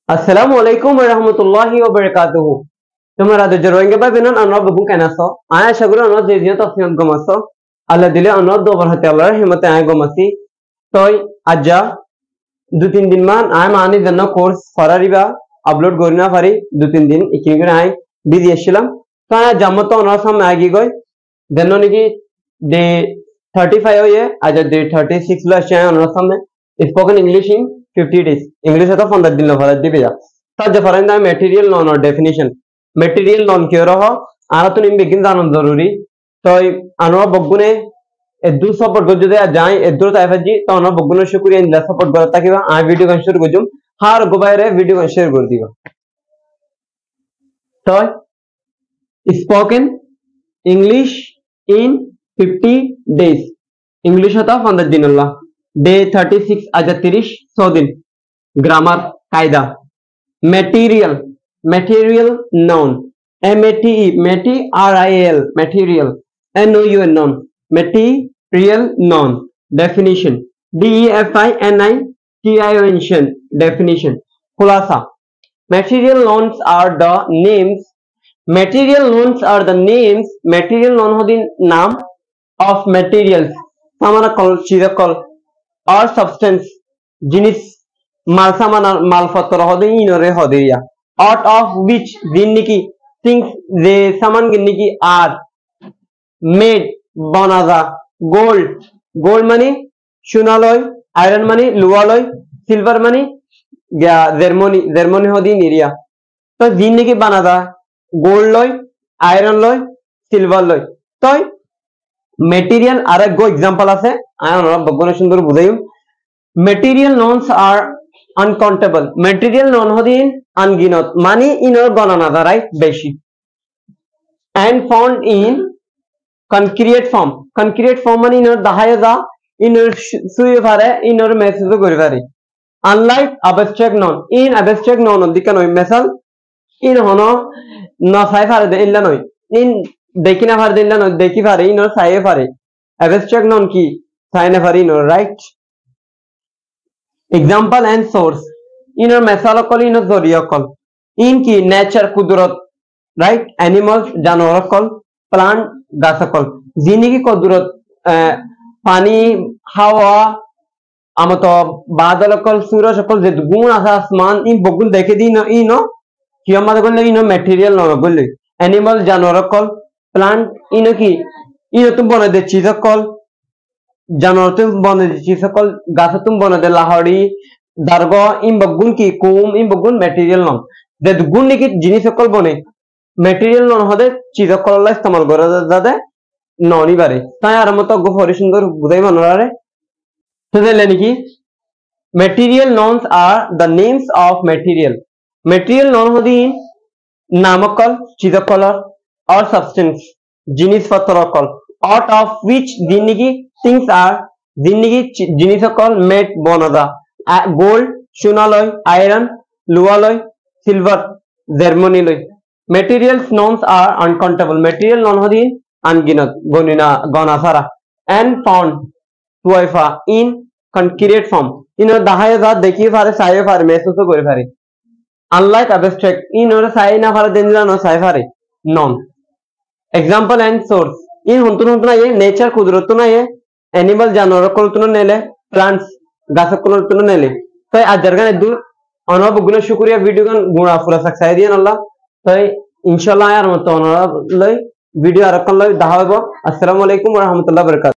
Assalamualaikum warahmatullahi wabarakatuh. Tomara do jorowenge ba benon anno bugun kanaso. Aya shaguru anno jejiyo tafsiyat gomaso. Allah dile anno do barhate Allah himate ay gomasi. Toy ajja দু তিন দিন মান I মানি জন্য course ফরারিবা upload করি না পারি দু তিন দিন ইকিনি করে আই বিজি আসছিলাম তো আই জামতো অনার সামনে আগি গই দেন নাকি ডে 35 হয়ে আজ ডে 36 লো আসছে অনার সামনে spoken English in 50 days English तो 15 दिन लो फरक दिबे जा तो जे फरक दा मटेरियल नॉन और डेफिनेशन मटेरियल नॉन के रहो आरा तो निम बिगिन जानन जरूरी तो अनो बगुने एदू सपोर्ट कर যদি যাই এদুর তাইফাজি তো অন বগুন শুকরিয়া ইনলা সপোর্ট করতে থাকিবা আই ভিডিও কন শেয়ার করজুম হার গোবাইরে ভিডিও কন শেয়ার করে দিবা তো spoken English in 50 days English होता 15 दिन अल्लाह डे 36 आज 30 100 दिन ग्रामर कायदा material material noun MATE MATERIAL material NOUN noun material noun definition DEFINITION definition khulasa material nouns are the names material nouns are the names material noun hodin naam of materials samana kol chira kol or substance jinis mal samana mal patra hodin inore hodiya out of which dinniki things they saman ginniki are made बनाजा gold gold मानी सोनालय iron मानी लुवालय silver मानी जर्मनी जर्मनी होदी निरिया तो जिन की बनाजा गोल्ड लय आयरन लय सिल्वर लय तो मटेरियल आरे गो एग्जांपल আছে আয় আমরা বগনে সুন্দর বুঝাইম material nouns are uncountable material noun होदी अनगिनत मानी इनर गणना दা राइट बेशी and found in concrete form মানে ইনর দাহায় যা ইনর সুয়ে পারে ইনর মেসেজ করে পারে unlike abstract noun in abstract noun দিকে নয় মেসাল ইন হনো না সাই পারে দে ইল্লা নয় ইন দেখি না পারে ইল্লা নয় দেখি পারে ইনর সাই পারে abstract noun কি সাই না পারে ইনর রাইট example and source ইনর মেসাল কল ইনর জরিয়া কল ইন কি নেচার কুদরত রাইট animals জানোয়ার কল प्लांट गाछकल जिनिकी कदुरत पानी हावा आमतो बादलकल सूरज सकल जे गुण आसा आसमान इन बगुन देखे दी न इ न कियामा गले इन मटेरियल न गले एनिमल जानवर कल प्लांट इन की इन तुम बने दे चीज कल जानवर तुम बने दे चीज कल गाछ तुम बने दे लाहड़ी दरगो इन बगुन की कुम इन बगुन मटेरियल न जे गुण निकी जिनिस कल बने मटेरियल नॉन होदे चीज कलला इस्तेमाल करा जादे नॉनी बारे ताई आर मत गो फरि सुंदर बुझाई मनरारे तो देलेनि की material nouns are the names of material material noun होदी नामकल चीज कलर और सब्सटेंस जिनिस पत्र कल आउट ऑफ व्हिच दिनिकी थिंग्स आर दिनिकी जिनिस कल मेड बनदा गोल्ड सोनालय आयरन लुवालय सिल्वर जर्मनी लय materials nouns are uncountable material noun hodi unginat gonina gona sara and found tuifa in concrete form in dahaya da dekhi pare sai pare mehsus kore pare unlike abstract in or sai na pare denila no sai pare noun example and source in huntun huntuna ye nature kudrat na ye animal janwar koltuna nele plants gasak koltuna nele so ajargan edu ono buguna shukriya video gan guna pura saksai diyan allah तो इंशाल्लाह यार मत video रखन लो दावा अस्सलामु अलैकुम व रहमतुल्लाहि व बरकातहू।